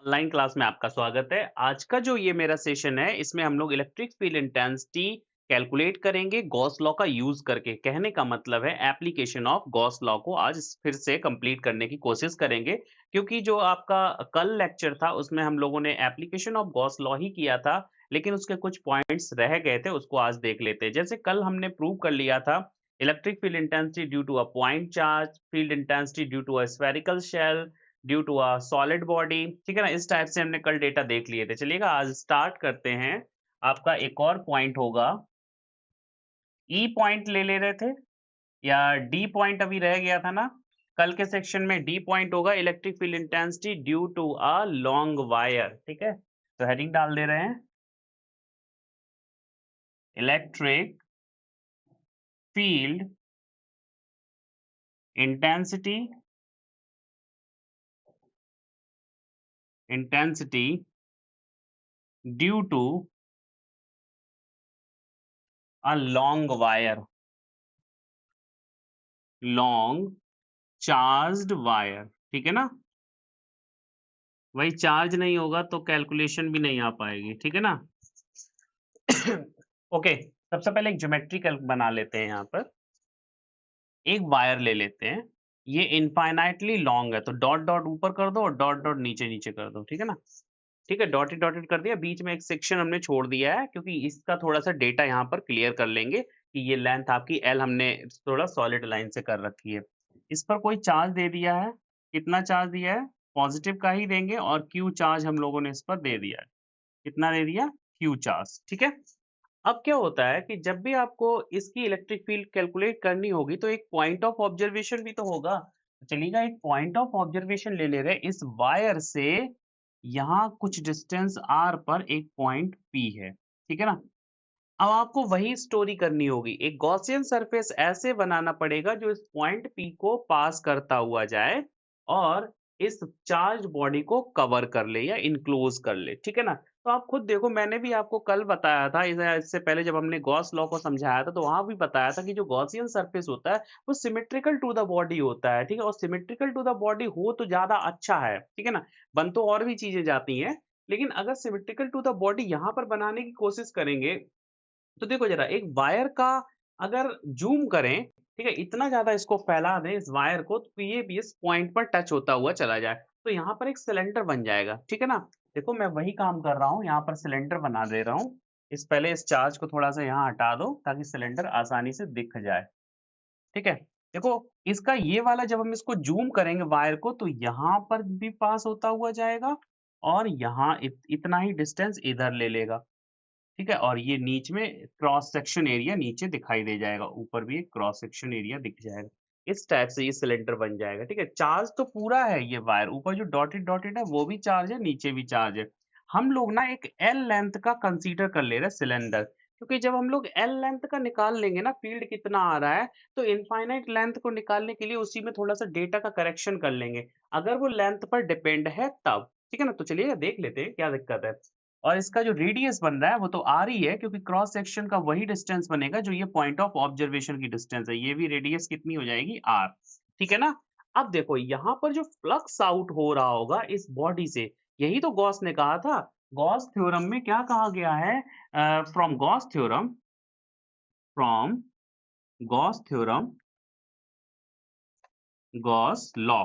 Online class में आपका स्वागत है। आज का जो ये मेरा सेशन है, इसमें हम लोग इलेक्ट्रिक फील्ड इंटेंसिटी कैलकुलेट करेंगे गॉस लॉ का यूज़ करके। कहने का मतलब है एप्लीकेशन ऑफ गॉस लॉ को आज फिर से कंप्लीट करने की कोशिश करेंगे, क्योंकि जो आपका कल लेक्चर था, उसमें हम लोगों ने एप्लीकेशन ऑफ गॉस लॉ ही किया था, लेकिन उसके कुछ पॉइंट्स रह गए थे, उसको आज देख लेते हैं। जैसे कल हमने प्रूव कर लिया था, electric field intensity due to a point charge, field intensity due to a spherical shell, due to a solid body. ठीक है ना? इस टाइप से हमने कल डेटा देख लिए थे। चलिएगा आज स्टार्ट करते हैं। आपका एक और पॉइंट होगा, ई पॉइंट ले रहे थे या डी पॉइंट अभी रह गया था ना? कल के सेक्शन में डी पॉइंट होगा, electric field intensity due to a long wire. ठीक है, तो हेडिंग डाल दे रहे हैं, electric field intensity intensity due to a long wire, long charged wire. ठीक है ना? वही चार्ज नहीं होगा तो कैलकुलेशन भी नहीं आ पाएगी, ठीक है ना? ओके, सबसे पहले एक ज्योमेट्री कैल्क बना लेते हैं यहाँ पर। एक वायर ले लेते हैं, ये इनफाइनाइटली लॉन्ग है, तो डॉट डॉट ऊपर कर दो और डॉट डॉट नीचे नीचे कर दो, ठीक है ना? ठीक है, डॉटेड डॉटेड कर दिया, बीच में एक सेक्शन हमने छोड़ दिया है, क्योंकि इसका थोड़ा-सा डेटा यहाँ पर क्लियर कर लेंगे कि ये लेंथ आपकी एल हमने थोड़ा सॉलिड लाइन से कर रखी है। इस पर कोई चार्ज दे दिया है, कितना चार्ज दिया है? पॉज़िटिव का ही देंगे और क्यू चार्ज हम लोगों ने इस पर दे दिया है। कितना दे दिया? क्यू चार्ज, ठीक है? अब क्या होता है कि जब भी आपको इसकी इलेक्ट्रिक फील्ड कैलकुलेट करनी होगी, तो एक पॉइंट ऑफ ऑब्जर्वेशन भी तो होगा। तो चलिएगा, एक पॉइंट ऑफ ऑब्जर्वेशन ले रहे हैं। इस वायर से यहाँ कुछ डिस्टेंस r पर एक पॉइंट P है, ठीक है ना? अब आपको वही स्टोरी करनी होगी। एक गॉसियन सरफेस ऐसे बनाना पड़ेगा जो इस पॉइंट P को पास करता हुआ जाए और इस चार्ज बॉडी को कवर कर ले या इनक्लोज कर ले, ठीक है ना? तो आप खुद देखो, मैंने भी आपको कल बताया था, इससे पहले जब हमने गॉस लॉ को समझाया था, तो वहां भी बताया था कि जो गॉसियन सरफेस होता है वो सिमेट्रिकल टू द बॉडी होता है, ठीक है? और सिमेट्रिकल टू द बॉडी हो तो ज्यादा अच्छा है, ठीक है ना? बन तो और भी चीजें जाती हैं, लेकिन अगर सिमेट्रिकल टू द बॉडी यहाँ पर बनाने की कोशिश करेंगे, तो देखो जरा, एक वायर का अगर ज़ूम करें, ठीक है? इतना ज़्यादा इसको फैला दें इस वायर को, तो ये भी इस पॉइंट पर टच होता हुआ चला जाए, तो यहाँ पर एक सिलेंडर बन जाएगा, ठीक है ना? देखो, मैं वही काम कर रहा हूँ, यहाँ पर सिलेंडर बना दे रहा हूँ। पहले इस चार्ज को थोड़ा-सा यहाँ हटा दो, ताकि सिलेंडर आसानी से दिख जाए, ठीक है? देखो, इसका ये वाला जब हम इसको ज़ूम करेंगे वायर को, तो यहाँ पर भी पास होता हुआ जाएगा और यहाँ इतना ही डिस्टेंस इधर ले लेगा। ठीक है? और ये नीच में क्रॉस सेक्शन एरिया नीचे दिखाई दे जाएगा, ऊपर भी एक क्रॉस सेक्शन एरिया दिख जाएगा। इस टाइप से ये सिलेंडर बन जाएगा, ठीक है? चार्ज तो पूरा है ये वायर, ऊपर जो डॉटेड डॉटेड है वो भी चार्ज है, नीचे भी चार्ज है। हम लोग ना एक एल लेंथ का कंसीडर कर ले रहे हैं सिलेंडर, क्योंकि जब हम लोग एल लेंथ का निकाल लेंगे ना फील्ड कितना आ रहा है, तो इनफाइनाइट लेंथ को निकालने के लिए उसी में थोड़ा-सा डेटा का करेक्शन कर लेंगे, अगर वो लेंथ पर डिपेंड है तब। ठीक है ना? तो चलिए देख लेते हैं क्या दिक्कत है। और इसका जो रेडियस बन रहा है वो तो r ही है, क्योंकि क्रॉस सेक्शन का वही डिस्टेंस बनेगा जो ये पॉइंट ऑफ ऑब्जर्वेशन की डिस्टेंस है। ये भी रेडियस कितनी हो जाएगी? r, ठीक है ना? अब देखो, यहाँ पर जो फ्लक्स आउट हो रहा होगा इस बॉडी से, यही तो गॉस ने कहा था। गॉस थ्योरम में क्या कहा गया है? From Gauss theorem, from Gauss theorem, Gauss law,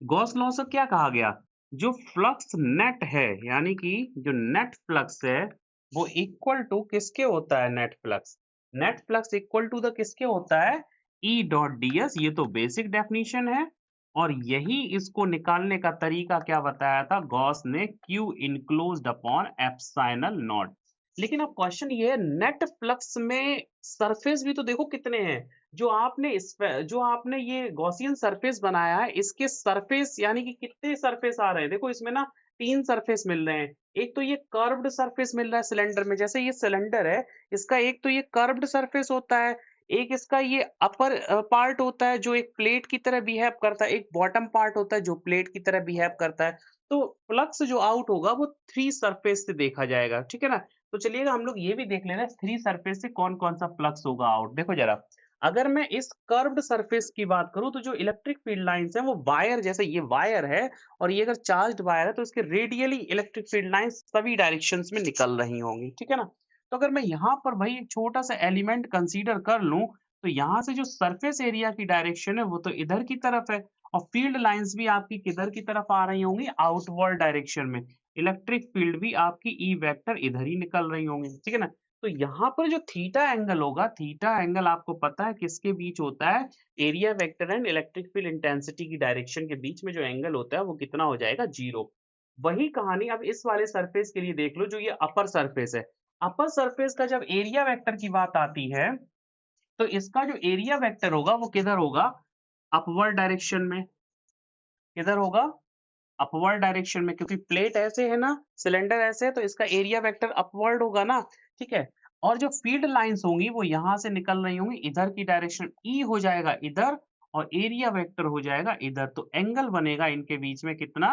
Gauss law से क्या कहा गया? जो फ्लक्स नेट है, यानी कि जो नेट फ्लक्स है, वो इक्वल टू किसके होता है? Net flux. Net flux equal to the किसके होता है? E dot ds। ये तो बेसिक डेफिनेशन है, और यही इसको निकालने का तरीका क्या बताया था गॉस ने? q enclosed upon epsilon not. लेकिन अब क्वेश्चन ये है, नेट फ्लक्स में सरफेस भी तो देखो कितने हैं। जो आपने ये गॉसियन सरफेस बनाया है, इसके सरफेस यानी कि कितने सरफेस आ रहे हैं? देखो, इसमें ना 3 सरफेस मिल रहे हैं। एक तो ये कर्व्ड सरफेस मिल रहा है सिलेंडर में, जैसे ये सिलेंडर है, इसका एक तो ये कर्व्ड सरफेस होता है, एक इसका ये अपर पार्ट होता है जो एक प्लेट की तरह बिहेव करता है, एक बॉटम पार्ट होता है जो प्लेट की तरह बिहेव करता है। तो फ्लक्स जो आउट होगा वो 3 सरफेस से देखा जाएगा, ठीक है ना? तो चलिएगा हम लोग ये भी देख ले रहे हैं 3 सरफेस से कौन-कौन सा फ्लक्स होगा आउट। देखो ज़रा, अगर मैं इस कर्व्ड सरफेस की बात करूँ तो जो इलेक्ट्रिक फील्ड लाइन्स हैं वो वायर जैसे ये वायर है और ये अगर चार्ज्ड वायर है तो इसके रेडियली इलेक्ट्रिक फील्ड लाइन्स सभी डायरेक्शंस में निकल रही होंगी, ठीक है ना? तो अगर मैं यहाँ पर भाई एक छोटा-सा एलिमेंट कंसीडर कर लूँ, तो यहाँ से जो सरफेस एरिया की डायरेक्शन है वो तो इधर की तरफ है और फील्ड लाइन्स भी आपकी किधर की तरफ आ रही होंगी? आउटवर्ड डायरेक्शन में। इलेक्ट्रिक फील्ड भी आपकी ई वेक्टर इधर ही निकल रही होंगी, ठीक है ना? तो यहाँ पर जो थीटा एंगल होगा, थीटा एंगल आपको पता है किसके बीच होता है? Area vector and electric field intensity की डायरेक्शन के बीच में जो एंगल होता है वो कितना हो जाएगा? 0। वही कहानी अब इस वाले सरफेस के लिए देख लो जो ये अपर सरफेस है। अपर सरफेस का जब एरिया वेक्टर की बात आती है, तो इसका जो एरिया वेक्टर होगा वो किधर होगा? अपवर्ड डायरेक्शन में। किधर होगा? अपवर्ड डायरेक्शन में क्योंकि प्लेट ऐसे है ना, सिलेंडर ऐसे है तो इसका एरिया वेक्टर अपवर्ड होगा ना, ठीक है? और जो फील्ड लाइन्स होंगी वो यहाँ से निकल रही होंगी इधर की डायरेक्शन ई हो जाएगा इधर और एरिया वेक्टर हो जाएगा इधर। तो एंगल बनेगा इनके बीच में कितना?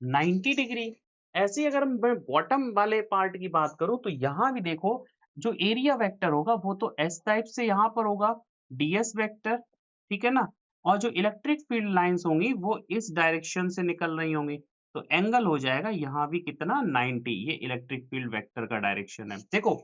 90 डिग्री। ऐसे ही अगर मैं बॉटम वाले पार्ट की बात करूँ तो यहाँ भी देखो जो एरिया वेक्टर होगा वो तो एस टाइप से यहाँ पर होगा, डीएस वेक्टर, ठीक है ना? और जो इलेक्ट्रिक फील्ड लाइन्स होंगी वो इस डायरेक्शन से निकल रही होंगी। तो एंगल हो जाएगा यहाँ भी कितना 90 ये इलेक्ट्रिक फील्ड वेक्टर का डायरेक्शन है। देखो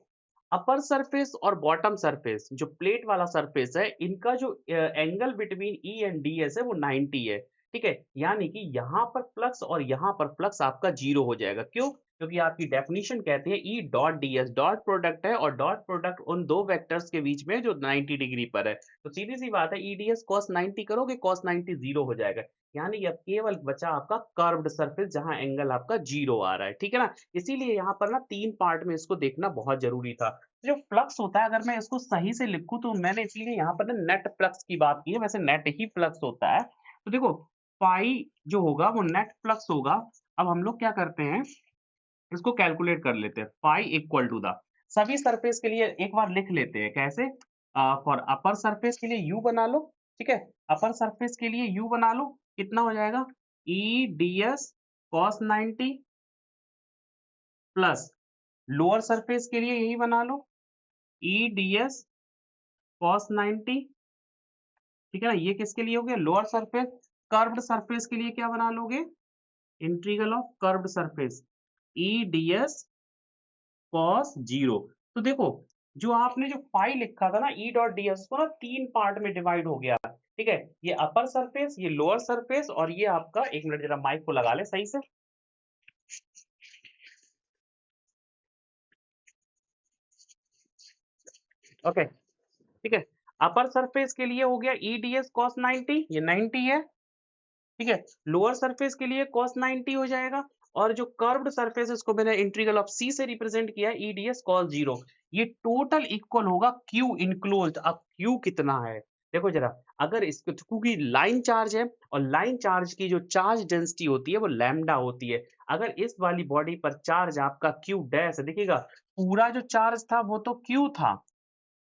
अपर सरफेस और बॉटम सरफेस जो प्लेट वाला सरफेस है इनका जो angle between E and D S है वो 90 है। ठीक है? यानी कि यहाँ पर फ्लक्स और यहाँ पर फ्लक्स आपका 0 हो जाएगा। क्यों? क्योंकि आपकी डेफिनिशन कहती है E dot DS dot product है और डॉट प्रोडक्ट उन 2 वेक्टर्स के बीच में जो 90 डिग्री पर है। तो सीधी-सी बात है ईडीएस कॉस 90 करोगे कॉस 90 0 हो जाएगा। यानी कि अब केवल बचा आपका कर्व्ड सरफेस जहाँ एंगल आपका 0 आ रहा है। ठीक है ना? इसीलिए यहाँ पर ना 3 पार्ट में इसको देखना बहुत ज़रूरी था। जो फ्लक्स होता है अगर मैं इसको सही से लिखूँ तो मैंने इसलिए यहाँ पर ना नेट फ्लक्स की बात की है, वैसे नेट ही फ्लक्स होता है। तो देखो पाई जो होगा वो नेट फ्लक्स होगा। अब हम लोग क्या करते हैं, इसको कैलकुलेट कर लेते हैं। पाई इक्वल टू द सभी सरफेस के लिए एक बार लिख लेते हैं। कैसे? फॉर अपर सरफेस के लिए यू बना लो, ठीक है? अपर सरफेस के लिए यू बना लो, कितना हो जाएगा? E D S cos 90 plus lower surface के लिए यही बना लो, ई डी एस कॉस 90, ठीक है ना? ये किसके लिए हो गया? Lower surface. कर्व्ड सरफेस के लिए क्या बना लोगे? Integral of curved surface E D S cos 0। तो देखो जो आपने जो पाई लिखा था ना ई डॉट डी एस को ना 3 पार्ट में डिवाइड हो गया, ठीक है? ये अपर सरफेस, ये लोअर सरफेस और ये आपका, एक मिनट जरा माइक को लगा ले सही से। ओके, ठीक है? अपर सरफेस के लिए हो गया ई डी एस कॉस 90, ये 90 है, ठीक है? लोअर सरफेस के लिए cos 90 हो जाएगा और जो कर्व्ड सरफेस है इसको मैंने इंटीग्रल ऑफ c से रिप्रेजेंट किया है ईडीएस cos 0। ये टोटल इक्वल होगा q इनक्लोज्ड। अब q कितना है? देखो जरा, अगर इसको क्योंकि लाइन चार्ज है और लाइन चार्ज की जो चार्ज डेंसिटी होती है वो लैम्डा होती है। अगर इस वाली बॉडी पर चार्ज आपका q डैश है, देखिएगा पूरा जो चार्ज था वो तो q था,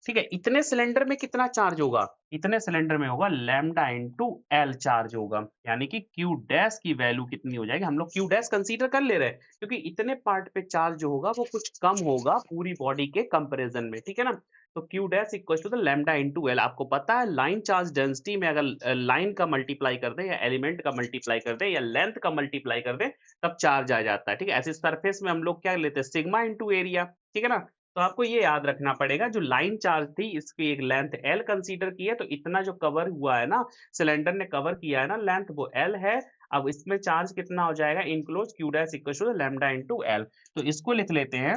ठीक है? इतने सिलेंडर में कितना चार्ज होगा? इतने सिलेंडर में होगा लैम्डा इंटू एल चार्ज होगा। यानी कि क्यू डैश की वैल्यू कितनी हो जाएगी? हम लोग क्यू डैश कंसीडर कर ले रहे हैं क्योंकि इतने पार्ट पे चार्ज जो होगा वो कुछ कम होगा पूरी बॉडी के कंपैरिजन में, ठीक है ना? तो Q dash equals to the lambda into L. आपको पता है लाइन चार्ज डेंसिटी में अगर लाइन का मल्टीप्लाई कर दें या एलिमेंट का मल्टीप्लाई कर दें या लेंथ का मल्टीप्लाई कर दें तब चार्ज आ जाता है, ठीक है? ऐसे सरफेस में हम लोग क्या लेते हैं? सिग्मा इंटू एरिया, ठीक है ना? तो आपको ये याद रखना पड़ेगा जो लाइन चार्ज थी इसकी एक लेंथ एल कंसीडर की है तो इतना जो कवर हुआ है ना, सिलेंडर ने कवर किया है ना लेंथ वो एल है। अब इसमें चार्ज कितना हो जाएगा? Enclose q dash equal to lambda into l. तो इसको लिख लेते हैं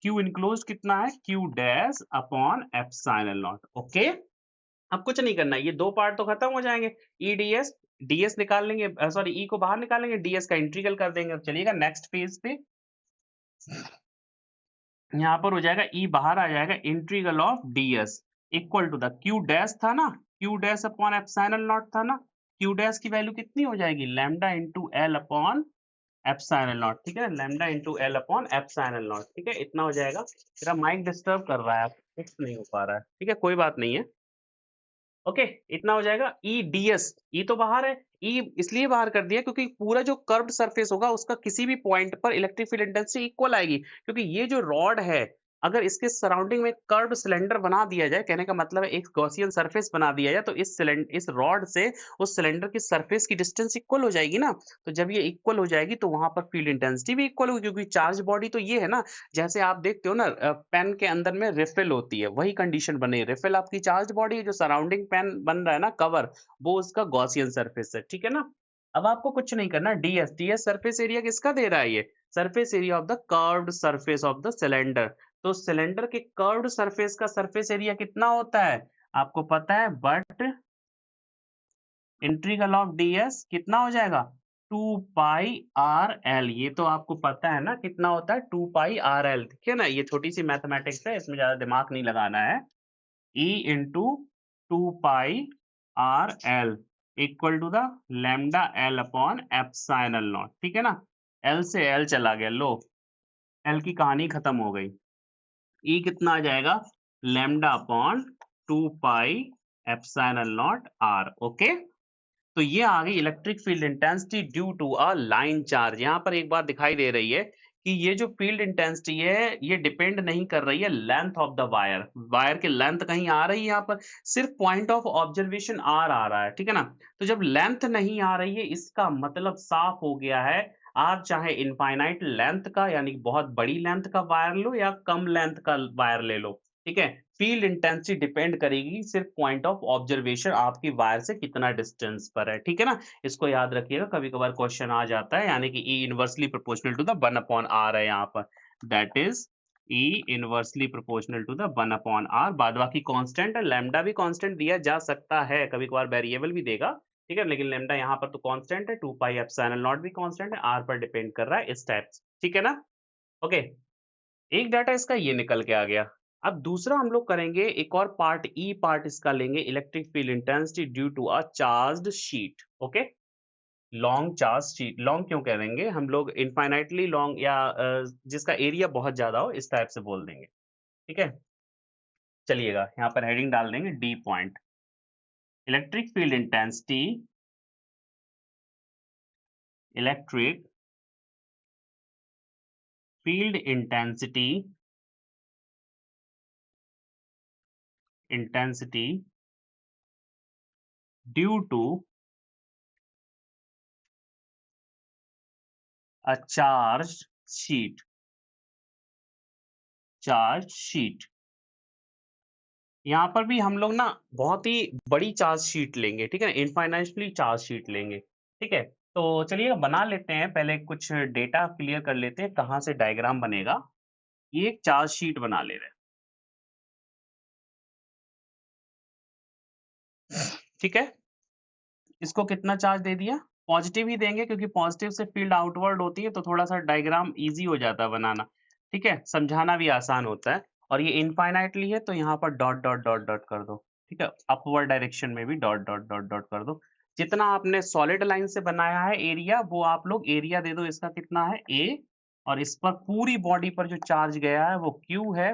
क्यू इनक्लोज कितना है? Q dash upon epsilon not. Okay, अब कुछ नहीं करना, ये दो पार्ट तो खत्म हो जाएंगे। ई डीएस डीएस निकाल लेंगे, सॉरी ई को बाहर निकालेंगे, डीएस का इंटीग्रल कर देंगे। अब चलिएगा नेक्स्ट पेज पे, यहाँ पर हो जाएगा ई बाहर आ जाएगा integral of DS equal to the Q dash था ना, Q dash upon epsilon not था ना, क्यू डैश की वैल्यू कितनी हो जाएगी? Lambda into L upon epsilon not, ठीक है? Lambda into L upon epsilon not, ठीक है? इतना हो जाएगा। तेरा माइक डिस्टर्ब कर रहा है, फिक्स नहीं हो पा रहा है, ठीक है? कोई बात नहीं है। ओके, इतना हो जाएगा। ई डी एस, ई तो बाहर है, ई इसलिए बाहर कर दिया क्योंकि पूरा जो कर्व्ड सरफेस होगा उसका किसी भी पॉइंट पर इलेक्ट्रिक फील्ड इंटेंसिटी इक्वल आएगी क्योंकि ये जो रॉड है अगर इसके सराउंडिंग में कर्व्ड सिलेंडर बना दिया जाए, कहने का मतलब है एक गॉसियन सरफेस बना दिया जाए, तो इस रॉड से उस सिलेंडर की सरफेस की डिस्टेंस इक्वल हो जाएगी ना। तो जब ये इक्वल हो जाएगी तो वहां पर फील्ड इंटेंसिटी भी इक्वल होगी, क्योंकि चार्ज बॉडी तो ये है ना। जैसे आप देखते हो ना, पेन के अंदर में रिफिल होती है, वही कंडीशन बनी। रिफिल आपकी चार्ज बॉडी है, जो सराउंडिंग पेन बन रहा है ना कवर, वो उसका गॉसियन सरफेस है, ठीक है ना। अब आपको कुछ नहीं करना, ds सरफेस एरिया किसका दे रहा है ये? Surface area of the curved surface of the cylinder. तो सिलेंडर के कर्व्ड सरफेस का सरफेस एरिया कितना होता है? आपको पता है, बट इंटीग्रल ऑफ ds कितना हो जाएगा? 2 पाई आर एल। ये तो आपको पता है ना कितना होता है, 2 पाई आर एल, ठीक है ना। ये छोटी सी मैथमेटिक्स है, इसमें ज्यादा दिमाग नहीं लगाना है। E into 2 pi R L equal to the lambda L upon epsilon not, ठीक है ना। एल से एल चला गया, लो एल की कहानी खत्म हो गई। ई कितना आ जाएगा? Lambda upon 2 pi epsilon not R. Okay, तो ये आ गई electric field intensity due to a line charge. यहाँ पर एक बात दिखाई दे रही है कि ये जो फील्ड इंटेंसिटी है ये डिपेंड नहीं कर रही है length of the wire. Wire की लेंथ कहीं आ रही है, यहाँ पर सिर्फ पॉइंट ऑफ ऑब्जर्वेशन आर आ रहा है, ठीक है ना। तो जब लेंथ नहीं आ रही है, इसका मतलब साफ हो गया है, आप चाहे इनफाइनाइट लेंथ का यानी बहुत बड़ी लेंथ का वायर लो या कम लेंथ का वायर ले लो, ठीक है, फील्ड इंटेंसिटी डिपेंड करेगी सिर्फ पॉइंट ऑफ ऑब्जर्वेशन आपकी वायर से कितना डिस्टेंस पर है, ठीक है ना। इसको याद रखिएगा, कभी कभार क्वेश्चन आ जाता है, यानी कि E inversely proportional to the 1 upon R है यहाँ पर, that is E inversely proportional to the 1 upon R. बाद बाकी कांस्टेंट है, लैम्डा भी कांस्टेंट दिया जा सकता है, कभी कभार वेरिएबल भी देगा, ठीक है, लेकिन लैम्डा यहाँ पर तो कांस्टेंट है। 2 पाई एप्सिलॉन नॉट भी कांस्टेंट है, आर पर डिपेंड कर रहा है, इस टाइप से, ठीक है ना। ओके, एक डाटा इसका ये निकल के आ गया। अब दूसरा हम लोग करेंगे, एक और पार्ट, ई पार्ट इसका लेंगे, electric field intensity due to a charged sheet. Okay, long charge sheet. Long क्यों करेंगे हम लोग? इनफाइनाइटली लॉन्ग या जिसका एरिया बहुत ज्यादा हो, इस टाइप से बोल देंगे, ठीक है। चलिएगा, यहाँ पर हेडिंग डाल देंगे D point, electric field intensity, electric field intensity, intensity due to a charge sheet, charge sheet. यहाँ पर भी हम लोग ना बहुत ही बड़ी चार्ज शीट लेंगे, ठीक है ना, इनफाइनाइटली चार्ज शीट लेंगे, ठीक है। तो चलिए बना लेते हैं, पहले कुछ डेटा क्लियर कर लेते हैं, कहाँ से डायग्राम बनेगा। ये एक चार्ज शीट बना ले रहे हैं, ठीक है। इसको कितना चार्ज दे दिया? पॉजिटिव ही देंगे, क्योंकि पॉजिटिव से फील्ड आउटवर्ड होती है, तो थोड़ा सा डायग्राम इजी हो जाता है बनाना, ठीक है, समझाना भी आसान होता है। और ये इनफाइनाइटली है, तो यहाँ पर डॉट डॉट डॉट डॉट कर दो, ठीक है, अपवर्ड डायरेक्शन में भी डॉट डॉट डॉट डॉट कर दो। जितना आपने सॉलिड लाइन से बनाया है एरिया, वो आप लोग एरिया दे दो, इसका कितना है ए, और इस पर पूरी बॉडी पर जो चार्ज गया है वो क्यू है,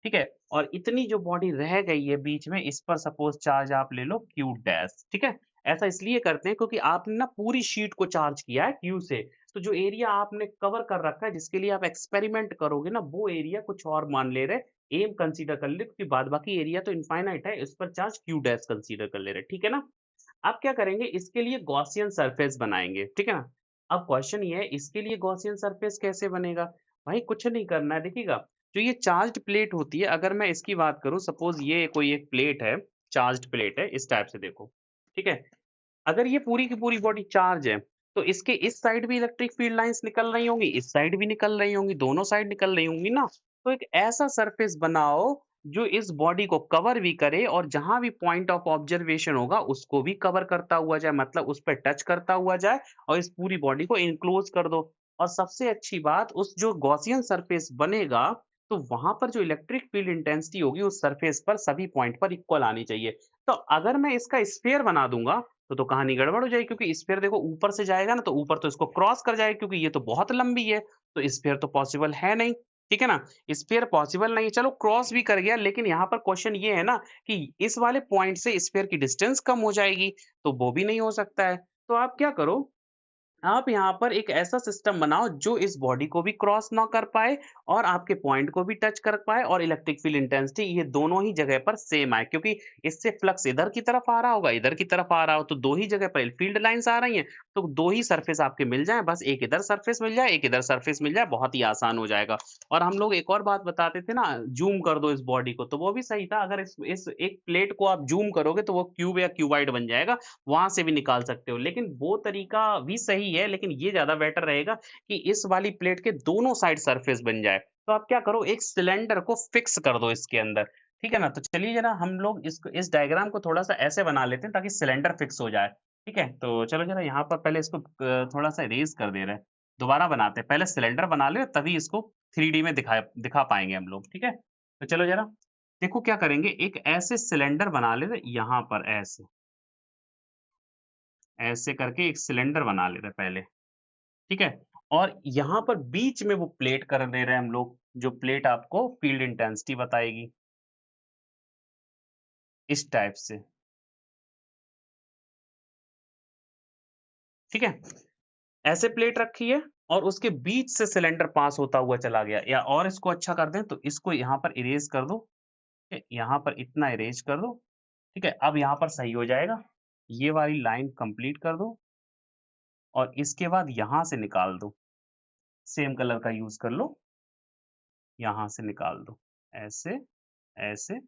ठीक है। और इतनी जो बॉडी रह गई है बीच में, इस पर सपोज चार्ज आप ले लो क्यू डैश, ठीक है। ऐसा इसलिए करते हैं क्योंकि आपने ना पूरी शीट को चार्ज किया है क्यू से, तो जो एरिया आपने कवर कर रखा है जिसके लिए आप एक्सपेरिमेंट करोगे ना, वो एरिया कुछ और मान ले रहे, एम कंसीडर कर ले, क्योंकि बाद बाकी एरिया तो इनफाइनाइट है, इस पर चार्ज क्यू डैश कंसीडर कर ले रहे, ठीक है ना। अब क्या करेंगे, इसके लिए गॉसियन सरफेस बनाएंगे, ठीक है ना। अब क्वेश्चन ये है, इसके लिए गॉसियन सरफेस कैसे बनेगा? भाई कुछ नहीं करना है, देखिएगा, जो ये चार्ज्ड प्लेट होती है, अगर मैं इसकी बात करूं, सपोज ये कोई एक प्लेट है, चार्ज्ड प्लेट है, इस टाइप से देखो, ठीक है। अगर ये पूरी की पूरी बॉडी चार्ज है, तो इसके इस साइड भी इलेक्ट्रिक फील्ड लाइंस निकल रही होंगी, इस साइड भी निकल रही होंगी, दोनों साइड निकल रही होंगी ना। तो एक ऐसा सरफेस बनाओ जो इस बॉडी को कवर भी करे, और जहां भी पॉइंट ऑफ ऑब्जर्वेशन होगा उसको भी कवर करता हुआ जाए, मतलब उस पर टच करता हुआ जाए, और इस पूरी बॉडी को इनक्लोज कर दो। और सबसे अच्छी बात, उस जो गॉसियन सरफेस बनेगा, तो वहां पर जो इलेक्ट्रिक फील्ड इंटेंसिटी होगी उस सरफेस पर सभी पॉइंट पर इक्वल आनी चाहिए। तो अगर मैं इसका स्फीयर बना दूंगा, तो कहानी गड़बड़ हो जाएगी, क्योंकि स्फीयर देखो ऊपर से जाएगा ना, तो ऊपर तो इसको क्रॉस कर जाएगा, क्योंकि ये तो बहुत लंबी है, तो स्फीयर तो पॉसिबल है नहीं, ठीक है ना। स्फीयर पॉसिबल नहीं है, चलो क्रॉस भी कर गया, लेकिन यहाँ पर क्वेश्चन ये है ना कि इस वाले पॉइंट से स्फीयर की डिस्टेंस कम हो जाएगी, तो वो भी नहीं हो सकता है। तो आप क्या करो, आप यहाँ पर एक ऐसा सिस्टम बनाओ जो इस बॉडी को भी क्रॉस ना कर पाए और आपके पॉइंट को भी टच कर पाए और इलेक्ट्रिक फील्ड इंटेंसिटी ये दोनों ही जगह पर सेम आए, क्योंकि इससे फ्लक्स इधर की तरफ आ रहा होगा, इधर की तरफ आ रहा हो, तो दो ही जगह पर फील्ड लाइंस आ रही हैं, तो दो ही सरफेस आपके मिल जाए, बस एक इधर सरफेस मिल जाए, एक इधर सरफेस मिल जाए, बहुत ही आसान हो जाएगा। और हम लोग एक और बात बताते थे ना, जूम कर दो इस बॉडी को, तो वो भी सही था। अगर इस एक प्लेट को आप जूम करोगे तो वो क्यूब या क्यूबाइड बन जाएगा, वहाँ से भी निकाल सकते हो। लेकिन वो तरीका भी सही है, लेकिन ये ज़्यादा बेटर रहेगा कि इस वाली प्लेट के दोनों साइड सरफेस बन जाए। तो आप क्या करो, एक सिलेंडर को फिक्स कर दो इसके अंदर, ठीक है ना? तो चलिए ज़रा हम लोग इस डायग्राम को थोड़ा-सा ऐसे बना लेते हैं ताकि सिलेंडर फिक्स हो जाए, ठीक है? तो चलो ज़रा यहाँ पर पहले इसको थोड़ा-सा इरेज़ कर दे रहे हैं। दोबारा बनाते हैं, पहले सिलेंडर बना लें तभी इसको 3D में दिखा पाएँगे हम लोग, ठीक है? तो चलो ज़रा देखो क्या करेंगे, एक ऐसे सिलेंडर बना लेते हैं यहाँ पर ऐसे। ऐसे करके एक सिलेंडर बना ले रहे हैं पहले, ठीक है? और यहाँ पर बीच में वो प्लेट कर दे रहे हैं हम लोग, जो प्लेट आपको फ़ील्ड इंटेंसिटी बताएगी, इस टाइप से, ठीक है? ऐसे प्लेट रखी है और उसके बीच से सिलेंडर पास होता हुआ चला गया, या और इसको अच्छा कर दें तो इसको यहाँ पर इरेज़ कर दो, ठीक है? यहाँ पर इतना इरेज़ कर दो, ठीक है? अब यहाँ पर सही हो जाएगा। ये वाली लाइन कंप्लीट कर दो और इसके बाद यहाँ से निकाल दो, सेम कलर का यूज़ कर लो, यहाँ से निकाल दो, ऐसे, ऐसे,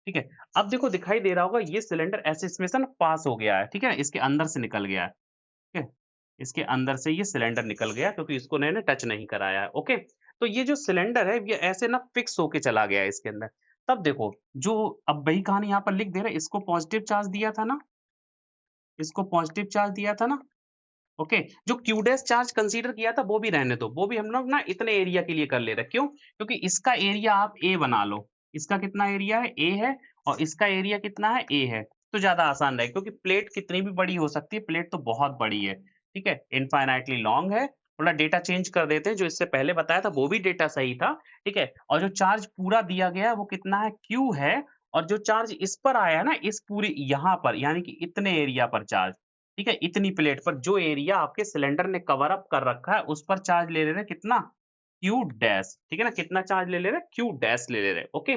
ठीक है? अब देखो दिखाई दे रहा होगा ये सिलेंडर ऐसे इसमें से ना पास हो गया है, ठीक है? इसके अंदर से निकल गया है, ठीक है? इसके अंदर से ये सिलेंडर निकल गया क्योंकि इसको मैंने टच नहीं कराया है, ओके? तो ये जो सिलेंडर है ये ऐसे ना फिक्स होके चला गया है इसके अंदर। तब देखो जो अब वही कहानी यहाँ पर लिख दे रहे हैं, इसको पॉजिटिव चार्ज दिया था ना, इसको पॉजिटिव चार्ज दिया था ना, ओके? जो क्यू डैश चार्ज कंसीडर किया था वो भी रहने दो, वो भी हम लोग ना इतने एरिया के लिए कर ले रहे हैं, क्यों? क्योंकि इसका एरिया आप A बना लो, इसका कितना एरिया है? A है और इसका एरिया कितना है? A है, तो ज़्यादा आसान रहेगा क्योंकि प्लेट कितनी भी बड़ी हो सकती है, प्लेट तो बहुत बड़ी है, ठीक है? इनफाइनाइटली लॉन्ग है, थोड़ा डेटा चेंज कर देते हैं, जो इससे पहले बताया था वो भी डेटा सही था, ठीक है? और जो चार्ज पूरा दिया गया है वो कितना है? Q है और जो चार्ज इस पर आया है ना, इस पूरी यहाँ पर यानी कि इतने एरिया पर चार्ज, ठीक है? इतनी प्लेट पर जो एरिया आपके सिलेंडर ने कवर अप कर रखा है, उस पर चार्ज ले ले रहे हैं कितना? Q डैश, ठीक है ना? कितना चार्ज ले ले रहे हैं? Q डैश ले ले रहे हैं, ओके?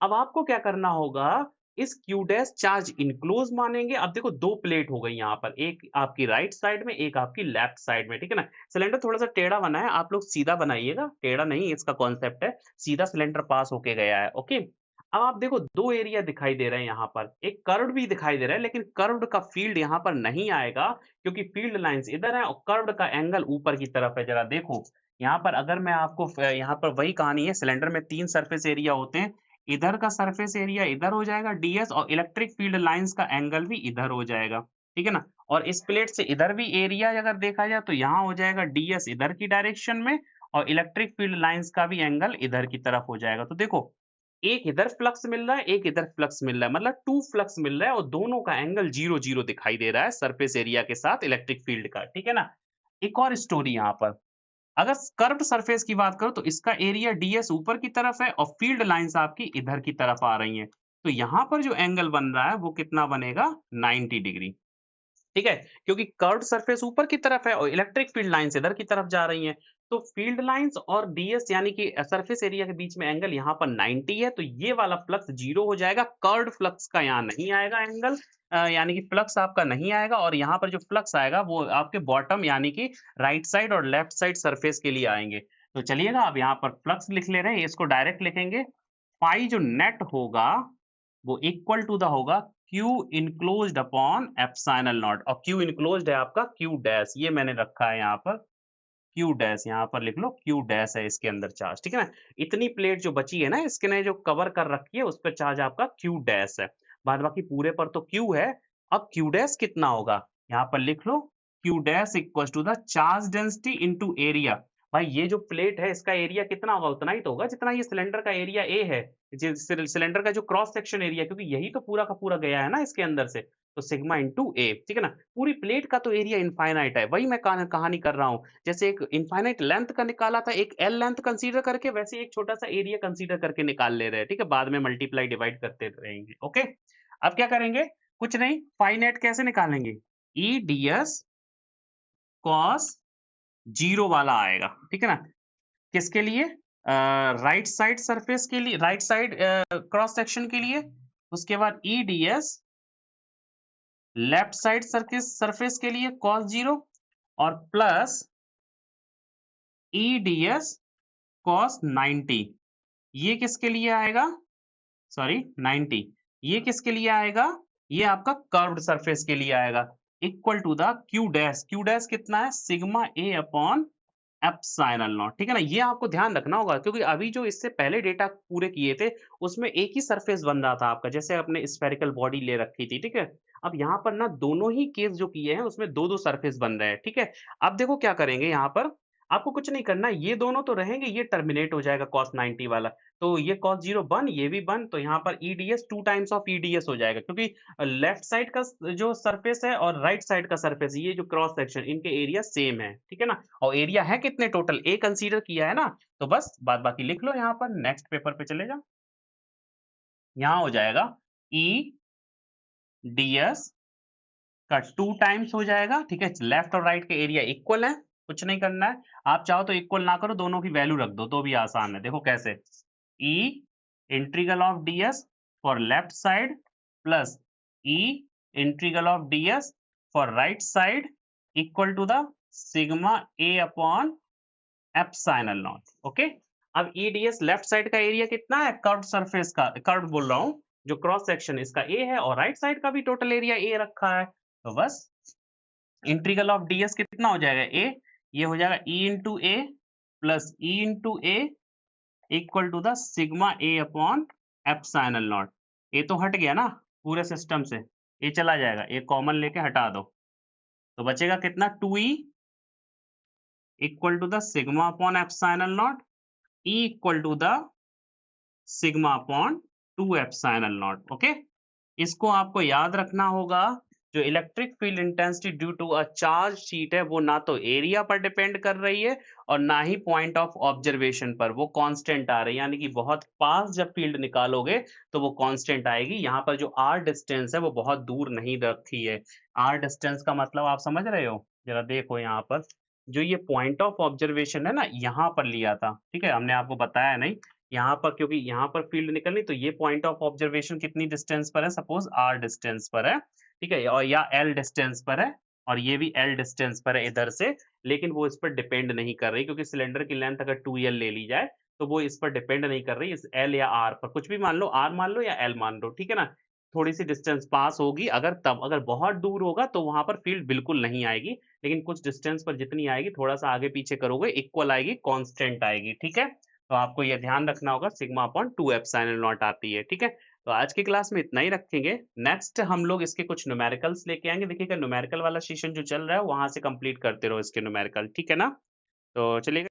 अब आपको क्या करना होगा, इस Q डैश चार्ज इनक्लोज़ मानेंगे। अब देखो 2 प्लेट हो गई यहाँ पर, एक आपकी राइट साइड में, एक आपकी लेफ्ट साइड में, ठीक है ना? सिलेंडर थोड़ा-सा टेढ़ा बना है, आप लोग सीधा बनाइएगा, टेढ़ा नहीं इसका कॉन्सेप्ट है, सीधा सिलेंडर पास होके गया है, ओके? अब आप देखो 2 एरिया दिखाई दे रहे हैं यहाँ पर, एक कर्व्ड भी दिखाई दे रहा है, लेकिन कर्व्ड का फ़ील्ड यहाँ पर नहीं आएगा क्योंकि फ़ील्ड लाइन्स इधर है और कर्व्ड का एंगल ऊपर की तरफ है। ज़रा देखो, यहाँ पर अगर मैं आपको यहाँ पर वही कहानी है, सिलेंडर में 3 सरफेस एरिया होते हैं, इधर का सरफेस एरिया इधर हो जाएगा डीएस और इलेक्ट्रिक फ़ील्ड लाइन्स का एंगल भी इधर हो जाएगा, ठीक है ना? और इस प्लेट से इधर भी एरिया अगर देखा जाए तो यहाँ हो जाएगा डीएस इधर की डायरेक्शन में और इलेक्ट्रिक फ़ील्ड लाइन्स का भी एंगल इधर की तरफ हो जाएगा। तो देखो एक इधर फ्लक्स मिल रहा है, एक इधर फ्लक्स मिल रहा है, मतलब 2 फ्लक्स मिल रहा है और दोनों का एंगल 0-0 दिखाई दे रहा है सरफेस एरिया के साथ इलेक्ट्रिक फील्ड का, ठीक है ना? एक और स्टोरी यहाँ पर, अगर कर्व्ड सरफेस की बात करूँ तो इसका एरिया डीएस ऊपर की तरफ है और फील्ड लाइन्स आपकी इधर की तरफ आ रही हैं। तो यहाँ पर जो एंगल बन रहा है वो कितना बनेगा? 90 डिग्री। ठीक है? क्योंकि कर्व्ड सरफेस ऊपर की तरफ है और इलेक्ट्रिक फील्ड लाइन्स इधर की तरफ जा रही हैं। तो फील्ड लाइन्स और डीएस यानी कि सरफेस एरिया के बीच में एंगल यहाँ पर 90 है, तो ये वाला फ्लक्स 0 हो जाएगा। कर्व्ड फ्लक्स का यहाँ नहीं आएगा एंगल, यानी कि फ्लक्स आपका नहीं आएगा और यहाँ पर जो फ्लक्स आएगा वो आपके बॉटम यानी कि राइट साइड और लेफ्ट साइड सरफेस के लिए आएँगे। तो चलिएगा अब यहाँ पर फ्लक्स लिख ले रहे हैं, इसको डायरेक्ट लिखेंगे। पाई जो नेट होगा वो इक्वल टू द होगा Q enclosed upon epsilon not और Q इनक्लोज्ड है आपका Q डैश, ये मैंने रखा है यहाँ पर Q डैश, यहाँ पर लिख लो Q डैश है इसके अंदर चार्ज, ठीक है ना? इतनी प्लेट जो बची है ना इसके ने जो कवर कर रखी है उस पे चार्ज आपका Q डैश है। बाद बाकी पूरे पर तो Q है। अब Q डैश कितना होगा? यहाँ पर लिख लो Q dash equals to the charge density into area. भाई ये जो प्लेट है इसका एरिया कितना होगा? उतना ही तो होगा जितना ये सिलेंडर का एरिया A है। सिलेंडर का जो क्रॉस सेक्शन एरिया, क्योंकि यही तो पूरा का पूरा गया है ना इसके अंदर से, तो सिग्मा इंटू ए, ठीक है ना? पूरी प्लेट का तो एरिया इनफाइनाइट है, वही मैं कहानी कर रहा हूँ। जैसे एक इनफाइनाइट लेंथ का निकाला था, एक एल लेंथ कंसीडर करके, वैसे एक छोटा सा एरिया कंसीडर करके निकाल ले रहे हैं, ठीक है? बाद में मल्टीप्लाई डिवाइड करते रहेंगे, ओके? अब क्या करेंगे? कुछ नहीं, फाइनाइट कैसे निकालेंगे? ई डी एस cos 0 वाला आएगा, ठीक है ना? किसके लिए? राइट साइड सरफेस के लिए, राइट साइड क्रॉस सेक्शन के लिए, उसके बाद EDS लेफ्ट साइड सरफेस के लिए cos 0 और प्लस EDS cos 90 ये किसके लिए आएगा? सॉरी 90 ये किसके लिए आएगा? ये आपका कर्व्ड सरफेस के लिए आएगा equal to the Q dash कितना है? Sigma A upon epsilon not, ठीक है ना? ये आपको ध्यान रखना होगा क्योंकि अभी जो इससे पहले डेटा पूरे किए थे उसमें एक ही सरफेस बन रहा था आपका, जैसे आपने स्फेरिकल बॉडी ले रखी थी, ठीक है? अब यहाँ पर ना दोनों ही केस जो किए हैं उसमें दो दो सरफेस बन रहे हैं, ठीक है? अब देखो क्या करेंगे यहाँ पर, आपको कुछ नहीं करना, ये दोनों तो रहेंगे, ये टर्मिनेट हो जाएगा cos 90 वाला, तो ये cos 0 बन, ये भी बन, तो यहाँ पर EDS 2 टाइम्स ऑफ EDS हो जाएगा क्योंकि लेफ्ट साइड का जो सरफेस है और राइट साइड का सरफेस, ये जो क्रॉस सेक्शन, इनके एरिया सेम है, ठीक है ना? और एरिया है कितने टोटल? A कंसीडर किया है ना, तो बस बाद बाकी लिख लो यहाँ पर, नेक्स्ट पेपर पे चले जाओ। यहाँ हो जाएगा EDS का 2 टाइम्स हो जाएगा, ठीक है? लेफ्ट और राइट के एरिया इक्वल है, कुछ नहीं करना है। आप चाहो तो इक्वल ना करो, दोनों की वैल्यू रख दो तो भी आसान है। देखो कैसे, E integral of ds for left side plus E integral of ds for right side equal to the sigma A upon epsilon not, okay? अब EDS लेफ्ट साइड का एरिया कितना है? कर्व्ड सरफेस का, कर्व्ड बोल रहा हूँ, जो cross section इसका A है और राइट साइड का भी टोटल एरिया A रखा है, तो बस इंटीग्रल ऑफ ds कितना हो जाएगा? A, ये हो जाएगा E into A plus E into A equal to the sigma A upon epsilon not. A तो हट गया ना पूरे सिस्टम से, A चला जाएगा, A कॉमन लेके हटा दो, तो बचेगा कितना? 2E equal to the sigma upon epsilon not, E equal to the sigma upon 2 epsilon not, okay? इसको आपको याद रखना होगा, जो electric field intensity due to a charge sheet है वो ना तो एरिया पर डिपेंड कर रही है और ना ही पॉइंट ऑफ ऑब्जर्वेशन पर, वो कांस्टेंट आ रही है, यानी कि बहुत पास जब फील्ड निकालोगे तो वो कांस्टेंट आएगी। यहाँ पर जो r डिस्टेंस है वो बहुत दूर नहीं रखी है। r डिस्टेंस का मतलब आप समझ रहे हो? जरा देखो यहाँ पर, जो ये पॉइंट ऑफ ऑब्जर्वेशन है ना, यहाँ पर लिया था, ठीक है? हमने आपको बताया नहीं, यहाँ पर क्योंकि यहाँ पर फील्ड निकलनी, तो ये पॉइंट ऑफ ऑब्जर्वेशन कितनी डिस्टेंस पर है? सपोज r डिस्टेंस पर है, ठीक है? और या L डिस्टेंस पर है और ये भी L डिस्टेंस पर है इधर से, लेकिन वो इस पर डिपेंड नहीं कर रही क्योंकि सिलेंडर की लेंथ अगर 2L ले ली जाए तो वो इस पर डिपेंड नहीं कर रही, इस L या R पर, कुछ भी मान लो, R मान लो या L मान लो, ठीक है ना? थोड़ी सी डिस्टेंस पास होगी अगर, तब अगर बहुत दूर होगा तो वहां पर फील्ड बिल्कुल नहीं आएगी, लेकिन कुछ डिस्टेंस पर जितनी आएगी, थोड़ा सा आगे पीछे करोगे इक्वल आएगी, कांस्टेंट आएगी, ठीक है? तो आपको ये ध्यान रखना होगा, सिग्मा अपॉन 2 एप्सिलॉन नॉट आती है, ठीक है? तो आज की क्लास में इतना ही रखेंगे। नेक्स्ट हम लोग इसके कुछ न्यूमेरिकल्स लेके आएंगे। देखिएगा न्यूमेरिकल वाला सेशन जो चल रहा है वहां से कंप्लीट करते रहो इसके न्यूमेरिकल, ठीक है ना? तो चलिए।